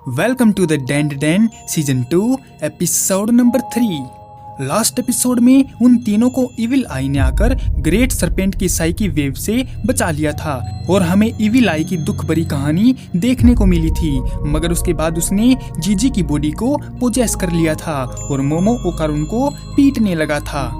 Welcome to the डेंड den season 2 episode number 3। Last episode में उन तीनों को इविल आई ने आकर ग्रेट सरपेंट की साइकी वेव से बचा लिया था और हमें इविल आई की दुख भरी कहानी देखने को मिली थी। मगर उसके बाद उसने जीजी की बॉडी को पोजेस कर लिया था और मोमो ओकारुन को पीटने लगा था।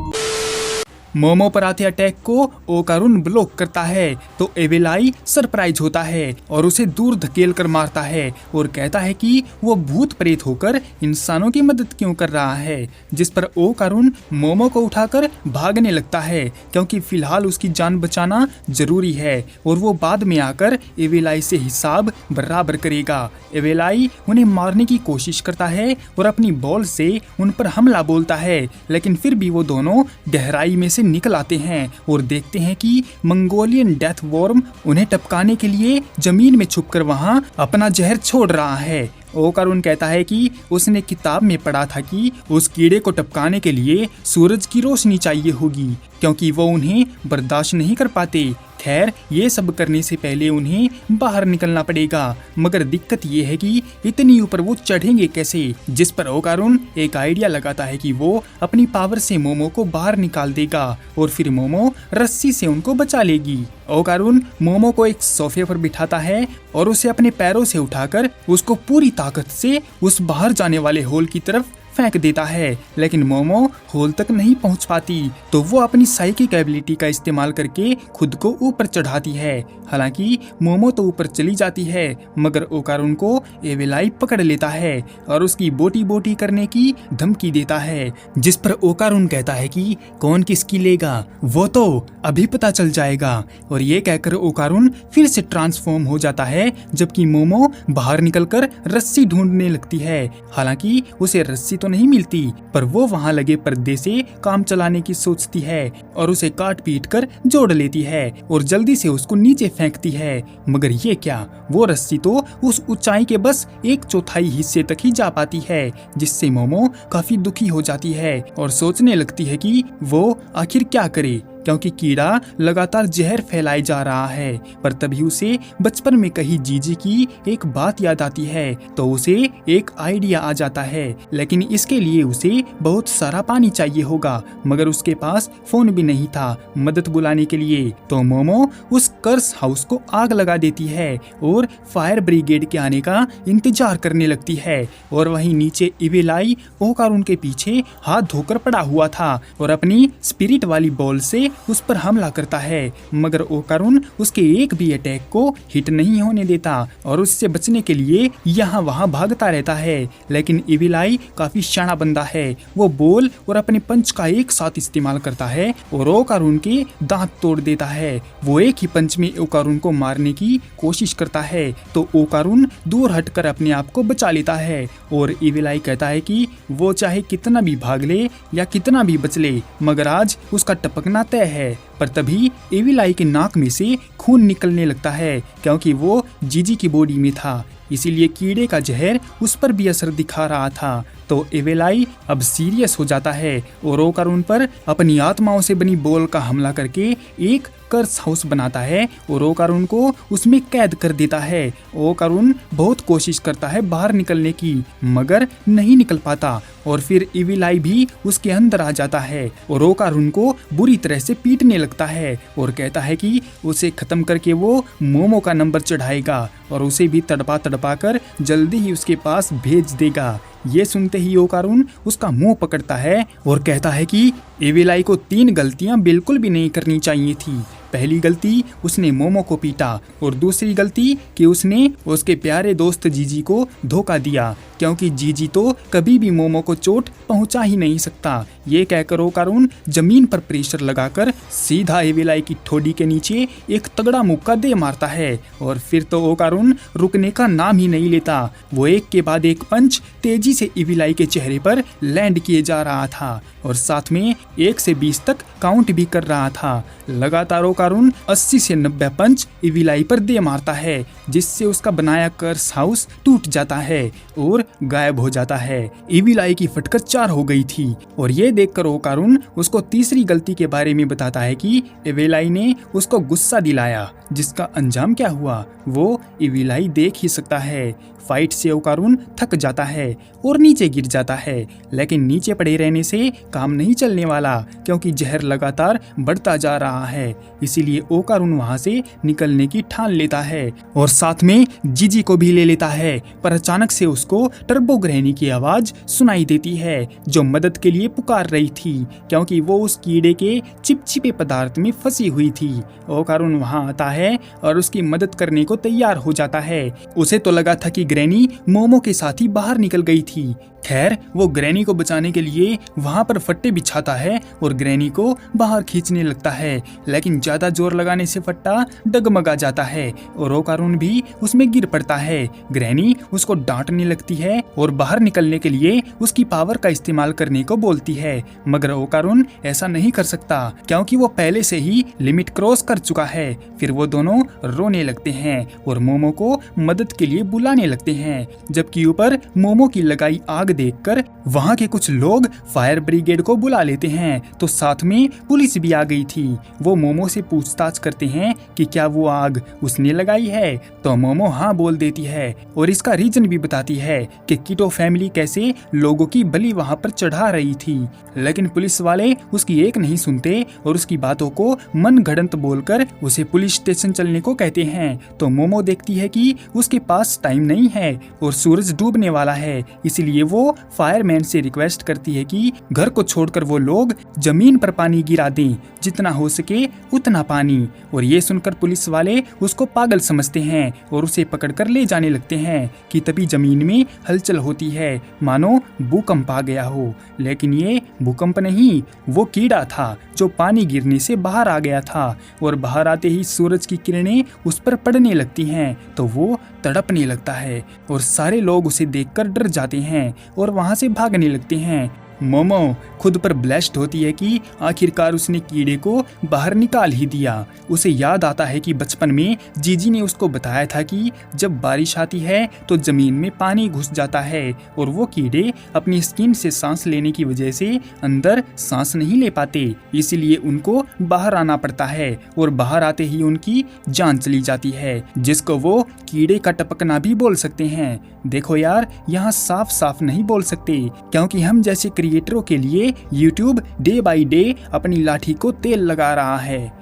मोमो पर आते अटैक को ओकारुन ब्लॉक करता है तो इविल आई सरप्राइज होता है और उसे दूर धकेल कर मारता है और कहता है कि वो भूत प्रेत होकर इंसानों की मदद क्यों कर रहा है, जिस पर ओकारुन मोमो को उठाकर भागने लगता है क्योंकि फिलहाल उसकी जान बचाना जरूरी है और वो बाद में आकर इविल आई से हिसाब बराबर करेगा। इविल आई उन्हें मारने की कोशिश करता है और अपनी बॉल से उन पर हमला बोलता है, लेकिन फिर भी वो दोनों गहराई में से निकल आते हैं और देखते हैं कि मंगोलियन डेथ वॉर्म उन्हें टपकाने के लिए जमीन में छुपकर वहां अपना जहर छोड़ रहा है। ओकारुन कहता है कि उसने किताब में पढ़ा था कि उस कीड़े को टपकाने के लिए सूरज की रोशनी चाहिए होगी क्योंकि वो उन्हें बर्दाश्त नहीं कर पाते। खैर, ये सब करने से पहले उन्हें बाहर निकलना पड़ेगा, मगर दिक्कत ये है कि इतनी ऊपर वो चढ़ेंगे कैसे, जिस पर ओकारुन एक आइडिया लगाता है कि वो अपनी पावर से मोमो को बाहर निकाल देगा और फिर मोमो रस्सी से उनको बचा लेगी। ओकारुन मोमो को एक सोफे पर बिठाता है और उसे अपने पैरों से उठाकर उसको पूरी ताकत से उस बाहर जाने वाले होल की तरफ फेंक देता है, लेकिन मोमो होल तक नहीं पहुंच पाती तो वो अपनी साइकिक एबिलिटी का इस्तेमाल करके खुद को ऊपर चढ़ाती है। हालांकि मोमो तो ऊपर चली जाती है मगर ओकारुन को इविल आई पकड़ लेता है और उसकी बोटी बोटी करने की धमकी देता है, जिस पर ओकारुन कहता है कि कौन किसकी लेगा वो तो अभी पता चल जाएगा। और ये कहकर ओकारुन फिर से ट्रांसफॉर्म हो जाता है जबकि मोमो बाहर निकलकर रस्सी ढूंढने लगती है। हालांकि उसे रस्सी तो नहीं मिलती पर वो वहां लगे पर्दे से काम चलाने की सोचती है और उसे काट पीट कर जोड़ लेती है और जल्दी से उसको नीचे फेंकती है। मगर ये क्या, वो रस्सी तो उस ऊंचाई के बस 1/4 हिस्से तक ही जा पाती है, जिससे मोमो काफी दुखी हो जाती है और सोचने लगती है कि वो आखिर क्या करे क्योंकि कीड़ा लगातार जहर फैलाए जा रहा है। पर तभी उसे बचपन में कही जीजी की एक बात याद आती है तो उसे एक आइडिया आ जाता है, लेकिन इसके लिए उसे बहुत सारा पानी चाहिए होगा मगर उसके पास फोन भी नहीं था मदद बुलाने के लिए। तो मोमो उस कर्स हाउस को आग लगा देती है और फायर ब्रिगेड के आने का इंतजार करने लगती है। और वहीं नीचे इविल आई ओकारुन के पीछे हाथ धोकर पड़ा हुआ था और अपनी स्पिरिट वाली बॉल से उस पर हमला करता है, मगर ओकारुन उसके एक भी अटैक को हिट नहीं होने देता और उससे बचने के लिए यहाँ वहाँ भागता रहता है। लेकिन इविल आई काफी शाना बंदा है, वो बॉल और अपने पंच का एक साथ इस्तेमाल करता है और ओकारुन के दांत तोड़ देता है। वो एक ही पंच में ओकारुन को मारने की कोशिश करता है तो ओकारुन दूर हटकर अपने आप को बचा लेता है और इविल आई कहता है कि वो चाहे कितना भी भाग ले या कितना भी बच ले मगर आज उसका टपकना तय है। पर तभी इविल आई के नाक में से खून निकलने लगता है क्योंकि वो जीजी की बॉडी में था, इसीलिए कीड़े का जहर उस पर भी असर दिखा रहा था। तो इविल आई अब सीरियस हो जाता है और ओकारुन पर अपनी आत्माओं से बनी बॉल का हमला करके एक कर्स हाउस बनाता है और ओकारुन को उसमें कैद कर देता है। ओकारुन बहुत कोशिश करता है बाहर निकलने की मगर नहीं निकल पाता और फिर इविल आई भी उसके अंदर आ जाता है और ओकारुन को बुरी तरह से पीटने लगता है और कहता है कि उसे खत्म करके वो मोमो का नंबर चढ़ाएगा और उसे भी तड़पा तड़पा कर जल्दी ही उसके पास भेज देगा। ये सुनते ही ओकारुन उसका मुंह पकड़ता है और कहता है कि इविल आई को 3 गलतियां बिल्कुल भी नहीं करनी चाहिए थी। पहली गलती, उसने मोमो को पीटा और दूसरी गलती कि उसने उसके प्यारे दोस्त जीजी को धोखा दिया क्योंकि जीजी तो कभी भी मोमो को चोट पहुंचा ही नहीं सकता। ये कहकर ओकारुन जमीन पर प्रेशर लगाकर सीधा इविल आई की ठोडी के नीचे एक तगड़ा मुक्का दे मारता है और फिर तो ओकारुन रुकने का नाम ही नहीं लेता। वो एक के बाद एक पंच तेजी से इविल आई के चेहरे पर लैंड किए जा रहा था और साथ में 1 से 20 तक काउंट भी कर रहा था। लगातार ओकारुन 80 से 90 पंच इविल आई पर दे मारता है जिससे उसका बनाया कर्स हाउस टूट जाता है और गायब हो जाता है। इविल आई की फटकर 4 हो गई थी और ये देखकर ओकारुन उसको तीसरी गलती के बारे में बताता है कि इविल आई ने उसको गुस्सा दिलाया जिसका अंजाम क्या हुआ वो इविल आई देख ही सकता है। फाइट से ओकारुन थक जाता है और नीचे गिर जाता है, लेकिन नीचे पड़े रहने से काम नहीं चलने वाला क्योंकि जहर लगातार बढ़ता जा रहा है। इसीलिए ओकारुन वहां से निकलने की ठान लेता है और साथ में जीजी को भी ले लेता है। पर अचानक से उसको टर्बो ग्रैनी की आवाज सुनाई देती है जो मदद के लिए पुकार रही थी क्योंकि वो उस कीड़े के चिपचिपे पदार्थ में फंसी हुई थी। ओकारुन वहां आता है और उसकी मदद करने को तैयार हो जाता है। उसे तो लगा था कि ग्रैनी मोमो के साथ ही बाहर निकल गई थी। खैर वो ग्रैनी को बचाने के लिए वहां पर फट्टे बिछाता है और ग्रैनी को बाहर खींचने लगता है, लेकिन ज्यादा जोर लगाने से फट्टा डगमगा जाता है और ओकारुन भी उसमें गिर पड़ता है। ग्रैनी उसको डांटने लगती है और बाहर निकलने के लिए उसकी पावर का इस्तेमाल करने को बोलती है, मगर ओकारुन ऐसा नहीं कर सकता क्योंकि वो पहले से ही लिमिट क्रॉस कर चुका है। फिर वो दोनों रोने लगते हैं और मोमो को मदद के लिए बुलाने लगते हैं, जबकि ऊपर मोमो की लगाई आग देखकर वहां के कुछ लोग फायर ब्रिगेड को बुला लेते हैं। तो साथ में पुलिस भी आ गई थी। वो मोमो से पूछताछ करते हैं कि क्या वो आग उसने लगाई है, तो मोमो हाँ बोल देती है और इसका रीजन भी बताती है कि कीटो फैमिली कैसे लोगों की बलि वहां पर चढ़ा रही थी। लेकिन पुलिस वाले उसकी एक नहीं सुनते और उसकी बातों को मन गढ़ंत बोलकर उसे पुलिस स्टेशन चलने को कहते हैं। तो मोमो देखती है कि उसके पास टाइम नहीं है और सूरज डूबने वाला है, इसलिए वो फायरमैन से रिक्वेस्ट करती है कि घर को छोड़कर वो लोग जमीन पर पानी गिरा दें, जितना हो सके उतना पानी। और ये सुनकर पुलिस वाले उसको पागल समझते हैं और उसे पकड़कर ले जाने लगते हैं कि तभी जमीन में हलचल होती है, मानो भूकंप आ गया हो। लेकिन ये भूकंप नहीं, वो कीड़ा था जो पानी गिरने से बाहर आ गया था और बाहर आते ही सूरज की किरणें उस पर पड़ने लगती हैं तो वो तड़पने लगता है और सारे लोग उसे देखकर डर जाते हैं और वहां से भागने लगते हैं। मोमो खुद पर ब्लेस्ड होती है कि आखिरकार उसने कीड़े को बाहर निकाल ही दिया। उसे याद आता है कि बचपन में जीजी ने उसको बताया था कि जब बारिश आती है तो जमीन में पानी घुस जाता है और वो कीड़े अपनी स्किन से सांस लेने की वजह से अंदर सांस नहीं ले पाते, इसीलिए उनको बाहर आना पड़ता है और बाहर आते ही उनकी जान चली जाती है, जिसको वो कीड़े का टपकना भी बोल सकते हैं। देखो यार, यहाँ साफ साफ नहीं बोल सकते क्योंकि हम जैसे क्रिएटरों के लिए YouTube डे बाय डे अपनी लाठी को तेल लगा रहा है।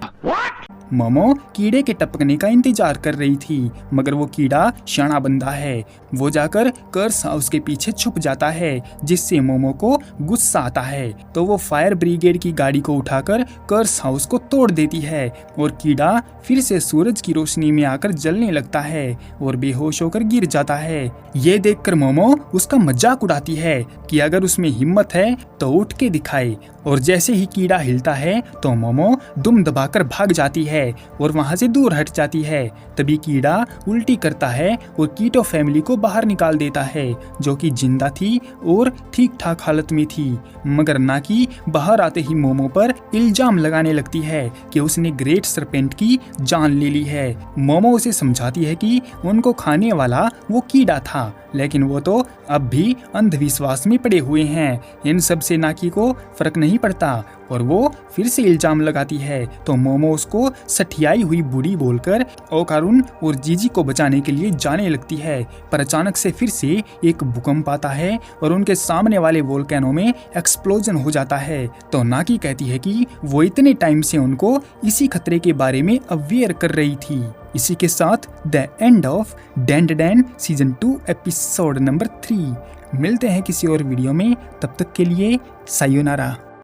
मोमो कीड़े के टपकने का इंतजार कर रही थी, मगर वो कीड़ा शाना बंदा है। वो जाकर कर्स हाउस के पीछे छुप जाता है, जिससे मोमो को गुस्सा आता है। तो वो फायर ब्रिगेड की गाड़ी को उठाकर कर्स हाउस को तोड़ देती है और कीड़ा फिर से सूरज की रोशनी में आकर जलने लगता है और बेहोश होकर गिर जाता है। ये देखकर मोमो उसका मजाक उड़ाती है कि अगर उसमें हिम्मत है तो उठ के दिखाए, और जैसे ही कीड़ा हिलता है तो मोमो दुम दबाकर भाग जाती है और वहां से दूर हट जाती है। तभी कीड़ा उल्टी करता है और कीटो फैमिली को बाहर निकाल देता है, जो कि जिंदा थी और ठीक ठाक हालत में थी, मगर नाकी बाहर आते ही मोमो पर इल्जाम लगाने लगती है कि उसने ग्रेट सरपेंट की जान ले ली है। मोमो उसे समझाती है कि उनको खाने वाला वो कीड़ा था, लेकिन वो तो अब भी अंधविश्वास में पड़े हुए हैं। इन सब से नाकी को फर्क नहीं पड़ता और वो फिर से इल्जाम लगाती है। तो मोमो उसको सठियाई हुई बूढ़ी बोलकर ओकारुन और जीजी को बचाने के लिए जाने लगती है। पर अचानक से फिर से एक भूकंप आता है और उनके सामने वाले वोल्केनो में एक्सप्लोजन हो जाता है। तो नाकी कहती है कि वो इतने टाइम से उनको इसी खतरे के बारे में अवेयर कर रही थी। इसी के साथ the end of Denden season 2 episode number 3। मिलते हैं किसी और वीडियो में, तब तक के लिए सायोनारा।